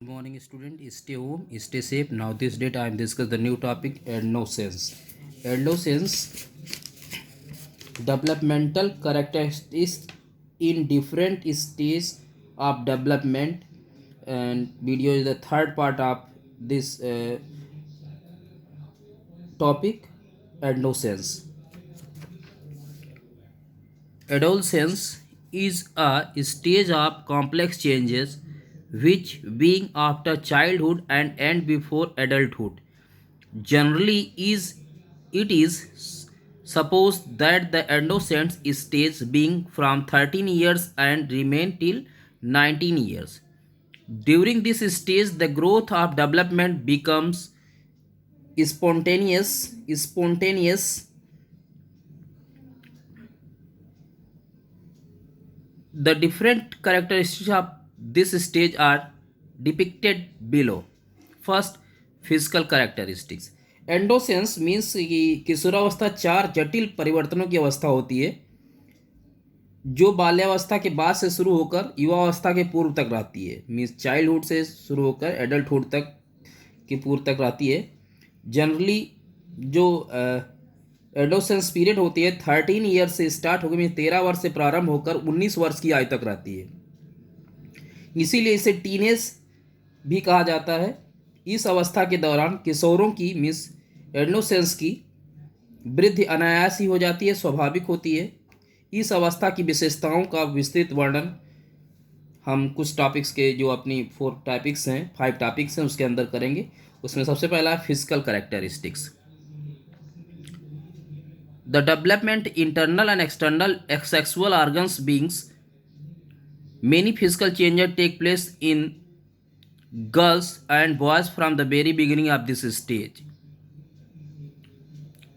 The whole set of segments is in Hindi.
Good morning, student. Stay home, stay safe. Now, this date I am discuss the new topic. Adolescence. Adolescence developmental characteristics in different stages of development, and video is the third part of this topic. Adolescence. Adolescence is a stage of complex changes which being after childhood and end before adulthood. Generally, it is supposed that the adolescent stage being from 13 years and remain till 19 years. During this stage, the growth of development becomes spontaneous. The different characteristics of this stage are depicted below. First, physical characteristics. Adolescence means कि किशोरावस्था चार जटिल परिवर्तनों की अवस्था होती है जो बाल्यावस्था के बाद से शुरू होकर युवावस्था के पूर्व तक रहती है। मीन्स चाइल्डहुड से शुरू होकर एडल्टहुड तक के पूर्व तक रहती है। जनरली जो एडोसेंस पीरियड होती है 13 ईयर्स से स्टार्ट होकर मीन 13 वर्ष से प्रारंभ होकर 19 वर्ष की आयु तक रहती है। इसीलिए इसे टीनेज भी कहा जाता है। इस अवस्था के दौरान किशोरों की मीन्स एडोसेंस की वृद्धि अनायास ही हो जाती है, स्वाभाविक होती है। इस अवस्था की विशेषताओं का विस्तृत वर्णन हम कुछ टॉपिक्स के जो अपनी 5 टॉपिक्स हैं उसके अंदर करेंगे। उसमें सबसे पहला है physical characteristics. The development internal and external sexual organs beings many physical changes take place in girls and boys from the very beginning of this stage.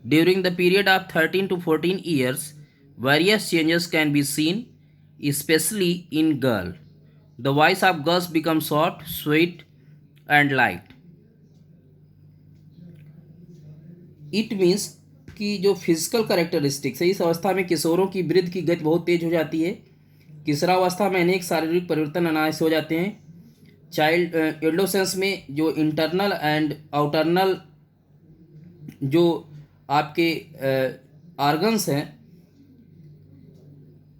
During the period of 13 to 14 years, various changes can be seen, especially in girl. The voice of girls becomes soft, sweet, and light. It means कि जो फिजिकल कैरेक्टरिस्टिक्स है इस अवस्था में किशोरों की वृद्धि की गति बहुत तेज हो जाती है। किशोरावस्था में अनेक शारीरिक परिवर्तन अनायास हो जाते हैं। चाइल्ड एडोलेसेंस में जो इंटरनल एंड आउटरनल जो आपके ऑर्गन्स हैं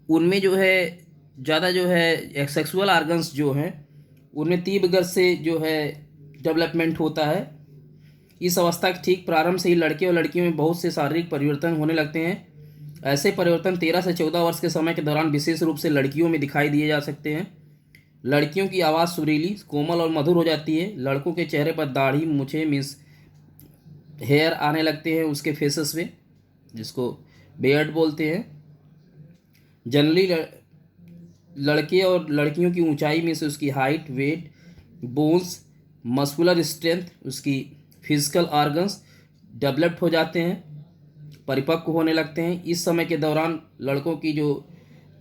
उनमें जो है ज़्यादा जो है सेक्सुअल ऑर्गन्स जो हैं उनमें तीव्र गति से जो है डेवलपमेंट होता है। इस अवस्था के ठीक प्रारंभ से ही लड़के और लड़कियों में बहुत से शारीरिक परिवर्तन होने लगते हैं। ऐसे परिवर्तन 13 से 14 वर्ष के समय के दौरान विशेष रूप से लड़कियों में दिखाई दिए जा सकते हैं। लड़कियों की आवाज़ सुरीली, कोमल और मधुर हो जाती है। लड़कों के चेहरे पर दाढ़ी, मूछें मीन्स हेयर आने लगते हैं उसके फेसेस में, जिसको बेयर्ड बोलते हैं। जनरली लड़के और लड़कियों की ऊंचाई में से उसकी height, weight, bones, muscular strength, उसकी फिजिकल ऑर्गन्स डेवलप्ड हो जाते हैं, परिपक्व होने लगते हैं। इस समय के दौरान लड़कों की जो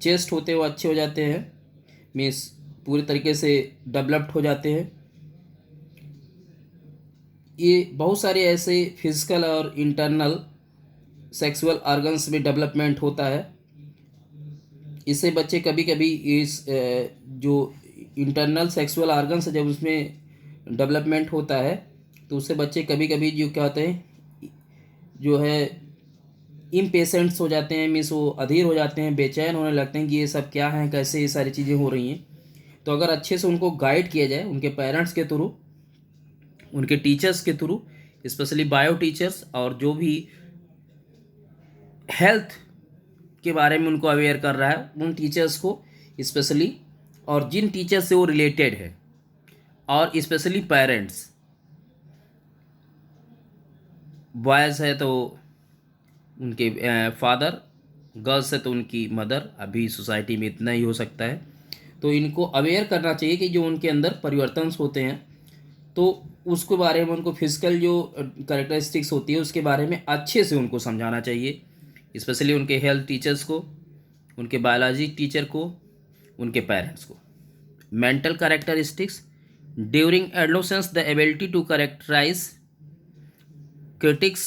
चेस्ट होते हैं वो अच्छे हो जाते हैं, मीन्स पूरी तरीके से डेवलप्ड हो जाते हैं। ये बहुत सारे ऐसे फिजिकल और इंटरनल सेक्सुअल ऑर्गन्स में डेवलपमेंट होता है। इससे बच्चे कभी कभी इस जो इंटरनल सेक्सुअल ऑर्गन्स है जब उसमें डेवलपमेंट होता है तो उससे बच्चे कभी कभी जो क्या होते हैं जो है इम्पेशेंट्स हो जाते हैं, मीन्स वो अधीर हो जाते हैं, बेचैन होने लगते हैं कि ये सब क्या है, कैसे ये सारी चीज़ें हो रही हैं। तो अगर अच्छे से उनको गाइड किया जाए उनके पेरेंट्स के थ्रू, उनके टीचर्स के थ्रू, स्पेशली बायो टीचर्स और जो भी हेल्थ के बारे में उनको अवेयर कर रहा है उन टीचर्स को स्पेशली, और जिन टीचर से वो रिलेटेड है, और स्पेशली पेरेंट्स, बॉयज़ है तो उनके फादर, गर्ल्स है तो उनकी मदर, अभी सोसाइटी में इतना ही हो सकता है। तो इनको अवेयर करना चाहिए कि जो उनके अंदर परिवर्तन होते हैं तो उसके बारे में उनको फिजिकल जो कैरेक्टरिस्टिक्स होती है उसके बारे में अच्छे से उनको समझाना चाहिए, स्पेशली उनके हेल्थ टीचर्स को, उनके बायोलॉजी टीचर को, उनके पेरेंट्स को। Mental characteristics during adolescence the ability to characterize critics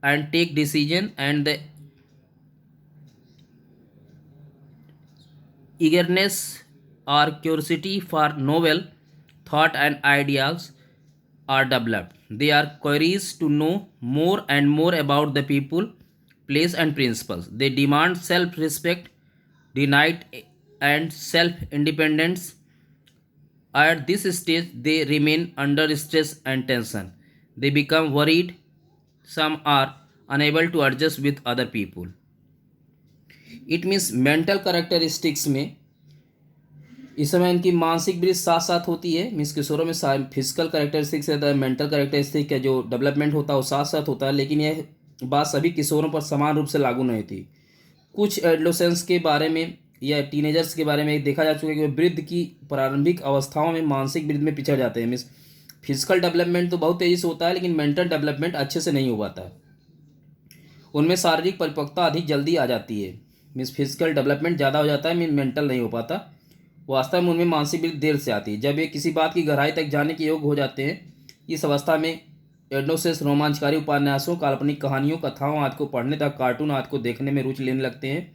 and take decision and the eagerness or curiosity for novel thought and ideas are developed. They are curious to know more and more about the people, place, and principles. They demand self respect, denied, and self independence. At this stage, they remain under stress and tension. They become worried. Some are unable to adjust with other people. It means mental characteristics में इस समय इनकी मानसिक वृद्धि साथ साथ होती है। मीन्स किशोरों में फिजिकल करेक्टरिस्टिक्स रहता है, मेंटल करेक्टरिस्टिक का जो डेवलपमेंट होता है वो साथ साथ होता है, लेकिन यह बात सभी किशोरों पर समान रूप से लागू नहीं होती। कुछ एडोलेसेंस के बारे में या टीनेजर्स के बारे में देखा जा चुका है कि वृद्ध की प्रारंभिक अवस्थाओं में मानसिक वृद्धि में पिछड़ जाते हैं। मीन्स फिजिकल डेवलपमेंट तो बहुत तेज़ी से होता है, लेकिन मेंटल डेवलपमेंट अच्छे से नहीं हो पाता है। उनमें शारीरिक परिपक्वता अधिक जल्दी आ जाती है। मीन्स फिजिकल डेवलपमेंट ज़्यादा हो जाता है, मीन मेंटल नहीं हो पाता। वास्तव में उनमें मानसिक वृद्धि देर से आती है। जब ये किसी बात की गहराई तक जाने के योग्य हो जाते हैं, इस अवस्था में एडोलेसेंस रोमांचकारी उपन्यासों, काल्पनिक कहानियों, कथाओं आदि को पढ़ने तथा कार्टून आदि को देखने में रुचि लेने लगते हैं।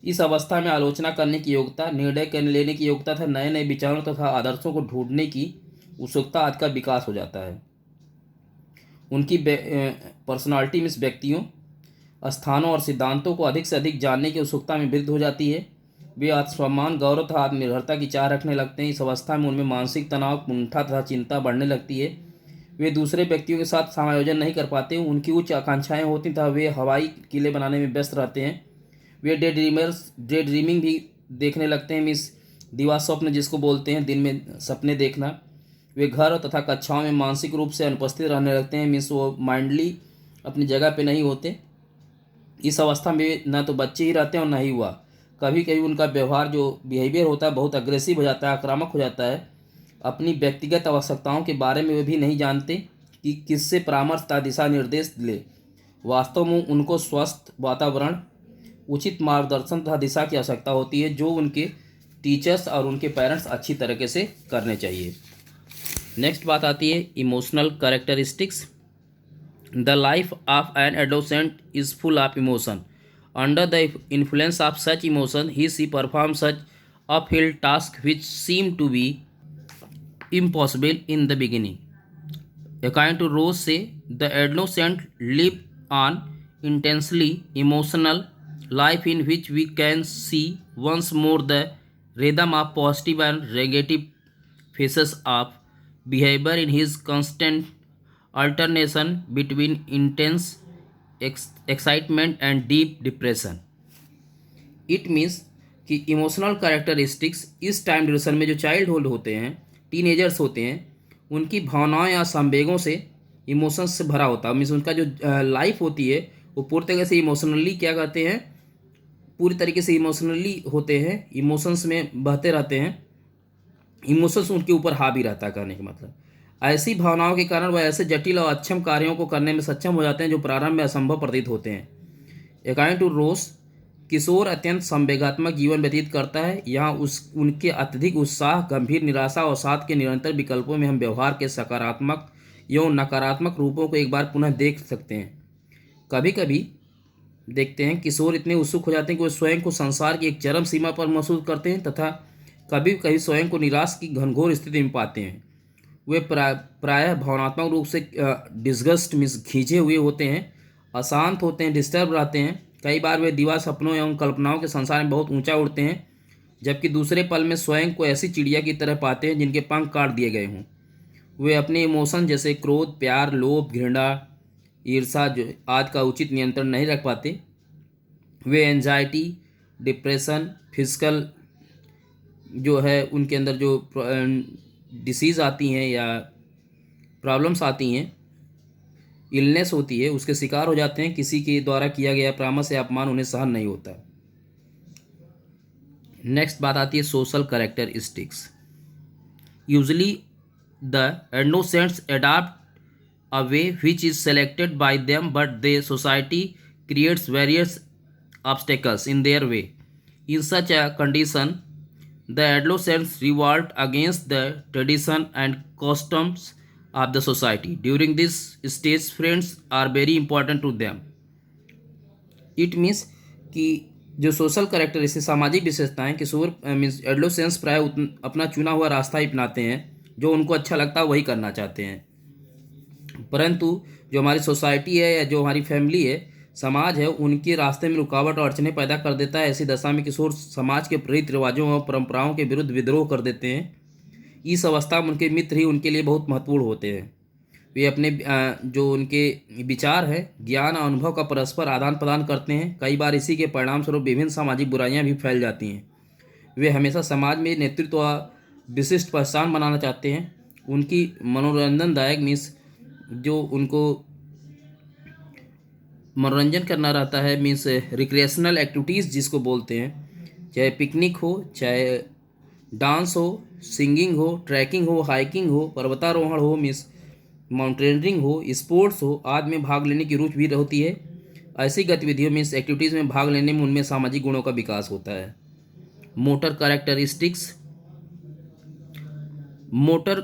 इस अवस्था में आलोचना करने की योग्यता, निर्णय लेने की योग्यता तथा नए नए विचारों तथा आदर्शों को ढूंढने की उत्सुकता आदि का विकास हो जाता है। उनकी पर्सनालिटी में व्यक्तियों, स्थानों और सिद्धांतों को अधिक से अधिक जानने की उत्सुकता में वृद्धि हो जाती है। वे आत्मसम्मान, गौरव तथा आत्मनिर्भरता की चाह रखने लगते हैं। इस अवस्था में उनमें मानसिक तनाव, कुंठा तथा चिंता बढ़ने लगती है। वे दूसरे व्यक्तियों के साथ समायोजन नहीं कर पाते। उनकी उच्च आकांक्षाएं होती तथा वे हवाई किले बनाने में व्यस्त रहते हैं। वे डे ड्रीमिंग भी देखने लगते हैं। मीन्स दिवा स्वप्न जिसको बोलते हैं, दिन में सपने देखना। वे घर तथा कक्षाओं में मानसिक रूप से अनुपस्थित रहने लगते हैं। मीन्स वो माइंडली अपनी जगह पे नहीं होते। इस अवस्था में न तो बच्चे ही रहते हैं और न ही हुआ। कभी कभी उनका व्यवहार, जो बिहेवियर होता है, बहुत अग्रेसिव हो जाता है, आक्रामक हो जाता है। अपनी व्यक्तिगत आवश्यकताओं के बारे में वे भी नहीं जानते कि किससे परामर्श तथा दिशा निर्देश ले। वास्तव में उनको स्वस्थ वातावरण, उचित मार्गदर्शन तथा दिशा की आवश्यकता होती है, जो उनके टीचर्स और उनके पेरेंट्स अच्छी तरीके से करने चाहिए। नेक्स्ट बात आती है emotional characteristics. The life of an adolescent is full of emotion. Under the influence of such emotion he see perform such uphill task which seem to be impossible in the beginning. According to Rose, say the adolescent live an intensely emotional life in which we can see once more the rhythm of positive and negative phases of behavior in his constant alternation between intense excitement and deep depression. It means कि इमोशनल कैरेक्टरिस्टिक्स इस टाइम ड्यूरेशन में जो चाइल्डहुड होते हैं, टीनेजर्स होते हैं, उनकी भावनाओं या संवेगों से, इमोशंस से भरा होता है। मीन्स उनका जो लाइफ होती है वो पूरी तरीके से इमोशनली क्या कहते हैं, पूरी तरीके से इमोशनली होते हैं, इमोशंस में बहते रहते हैं। इमोशंस उनके ऊपर हावी रहता है, कहने का मतलब। ऐसी भावनाओं के कारण वह ऐसे जटिल और अक्षम कार्यों को करने में सक्षम हो जाते हैं जो प्रारंभ में असंभव प्रतीत होते हैं। अकॉर्डिंग टू रोस, किशोर अत्यंत संवेगात्मक जीवन व्यतीत करता है। यहाँ उनके अत्यधिक उत्साह, गंभीर निराशा और साथ के निरंतर विकल्पों में हम व्यवहार के सकारात्मक एवं नकारात्मक रूपों को एक बार पुनः देख सकते हैं। कभी कभी देखते हैं किशोर इतने उत्सुक हो जाते हैं कि वे स्वयं को संसार की एक चरम सीमा पर महसूस करते हैं तथा कभी कभी स्वयं को निराश की घनघोर स्थिति में पाते हैं। वे प्रायः भावनात्मक रूप से डिस्गस्ट मीन्स खींचे हुए होते हैं, अशांत होते हैं, डिस्टर्ब रहते हैं। कई बार वे दीवा सपनों एवं कल्पनाओं के संसार में बहुत ऊंचा उड़ते हैं, जबकि दूसरे पल में स्वयं को ऐसी चिड़िया की तरह पाते हैं जिनके पंख काट दिए गए हों। वे अपने इमोशन जैसे क्रोध, प्यार, लोभ, घृणा, ईर्ष्या जो आदि का उचित नियंत्रण नहीं रख पाते। वे एंजाइटी, डिप्रेशन, फिजिकल जो है उनके अंदर जो डिसीज़ आती हैं या प्रॉब्लम्स आती हैं, इलनेस होती है, उसके शिकार हो जाते हैं। किसी के द्वारा किया गया परामर्श या अपमान उन्हें सहन नहीं होता। नेक्स्ट बात आती है social characteristics. Usually the adolescents adopt a way which is selected bye them, but the society creates various obstacles in their way. In such a condition the adolescents revolt against the tradition and customs of the society. During this stage, friends are very important to them. It means कि जो सोशल कैरेक्टरिस्टिक्स, सामाजिक विशेषताएं, किशोर मीन्स एडोलेसेंस प्राय अपना चुना हुआ रास्ता ही अपनाते हैं। जो उनको अच्छा लगता है वही करना चाहते हैं। परंतु जो हमारी सोसाइटी है या जो हमारी फैमिली है, समाज है, उनके रास्ते में रुकावट और अड़चनें पैदा कर देता है। ऐसी दशा में किशोर समाज के रीति रिवाजों और परंपराओं के विरुद्ध विद्रोह कर देते हैं। इस अवस्था में उनके मित्र ही उनके लिए बहुत महत्वपूर्ण होते हैं। वे अपने जो उनके विचार है, ज्ञान और अनुभव का परस्पर आदान प्रदान करते हैं। कई बार इसी के परिणाम स्वरूप विभिन्न सामाजिक बुराइयां भी फैल जाती हैं। वे हमेशा समाज में नेतृत्व व विशिष्ट पहचान बनाना चाहते हैं। उनकी मनोरंजनदायक मीन्स जो उनको मनोरंजन करना रहता है, मीन्स रिक्रिएशनल एक्टिविटीज़ जिसको बोलते हैं, चाहे पिकनिक हो, चाहे डांस हो, सिंगिंग हो, ट्रैकिंग हो, हाइकिंग हो, पर्वतारोहण हो, मीन्स माउंटेनियरिंग हो, स्पोर्ट्स हो, आदि में भाग लेने की रुचि भी होती है। ऐसी गतिविधियों मीन्स एक्टिविटीज़ में भाग लेने में उनमें सामाजिक गुणों का विकास होता है। Motor characteristics, motor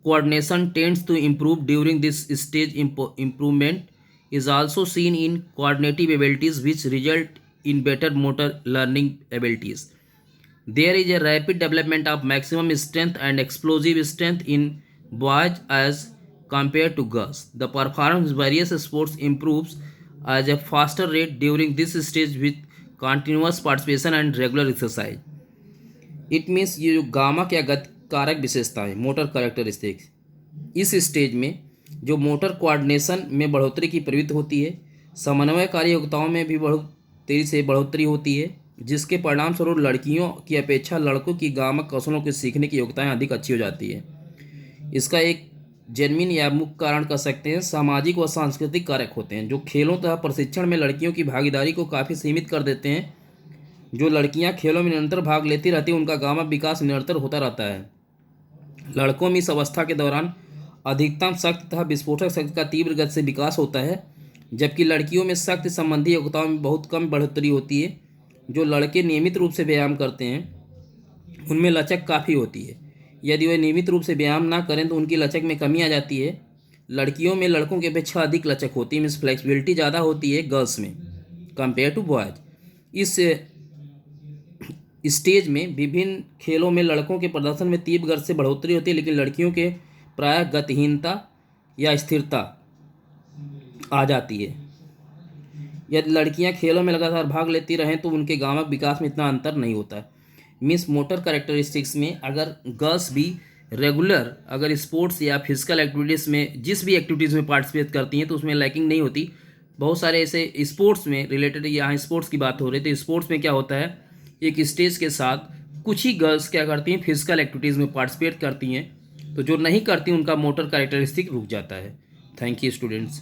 coordination tends to improve during this stage. Improvement is also seen in coordinative abilities which result in better motor learning abilities. There is a rapid development of maximum strength and explosive strength in boys as compared to girls. The performance of various sports improves at a faster rate during this stage with continuous participation and regular exercise. It means ये जो गामक या गति कारक विशेषताएं, मोटर कैरेक्टरिस्टिक्स, इस स्टेज में जो मोटर कोऑर्डिनेशन में बढ़ोतरी की प्रवृत्ति होती है, समन्वयकारी योग्यताओं में भी बहुत तेजी से बढ़ोतरी होती है, जिसके परिणाम स्वरूप लड़कियों की अपेक्षा लड़कों की गामक कौशलों के सीखने की योग्यताएं अधिक अच्छी हो जाती है। इसका एक जेन्युइन या मुख्य कारण कह सकते हैं सामाजिक व सांस्कृतिक कारक होते हैं, जो खेलों तथा प्रशिक्षण में लड़कियों की भागीदारी को काफ़ी सीमित कर देते हैं। जो लड़कियां खेलों में निरंतर भाग लेती रहती हैं, उनका गामा विकास निरंतर होता रहता है। लड़कों में इस अवस्था के दौरान अधिकतम शक्ति तथा विस्फोटक शक्ति का तीव्र गति से विकास होता है, जबकि लड़कियों में शक्ति संबंधी योग्यताओं में बहुत कम बढ़ोतरी होती है। जो लड़के नियमित रूप से व्यायाम करते हैं उनमें लचक काफ़ी होती है। यदि वे नियमित रूप से व्यायाम ना करें तो उनकी लचक में कमी आ जाती है। लड़कियों में लड़कों की अपेक्षा अधिक लचक होती है, मीन्स फ्लेक्सिबिलिटी ज़्यादा होती है गर्ल्स में कंपेयर टू बॉयज। इस स्टेज में विभिन्न खेलों में लड़कों के प्रदर्शन में तीव्र गति से बढ़ोतरी होती है, लेकिन लड़कियों के प्रायः गतिहीनता या स्थिरता आ जाती है। यदि लड़कियां खेलों में लगातार भाग लेती रहें तो उनके गामक विकास में इतना अंतर नहीं होता है। मीन्स मोटर कैरेक्टरिस्टिक्स में अगर गर्ल्स भी रेगुलर अगर स्पोर्ट्स या फिजिकल एक्टिविटीज़ में जिस भी एक्टिविटीज़ में पार्टिसिपेट करती हैं तो उसमें लैकिंग नहीं होती। बहुत सारे ऐसे स्पोर्ट्स में रिलेटेड, यहाँ स्पोर्ट्स की बात हो रही है, तो स्पोर्ट्स में क्या होता है, एक स्टेज के साथ कुछ ही गर्ल्स क्या करती हैं, फिजिकल एक्टिविटीज़ में पार्टिसिपेट करती हैं, तो जो नहीं करती उनका मोटर कैरेक्टरिस्टिक रुक जाता है। Thank you students.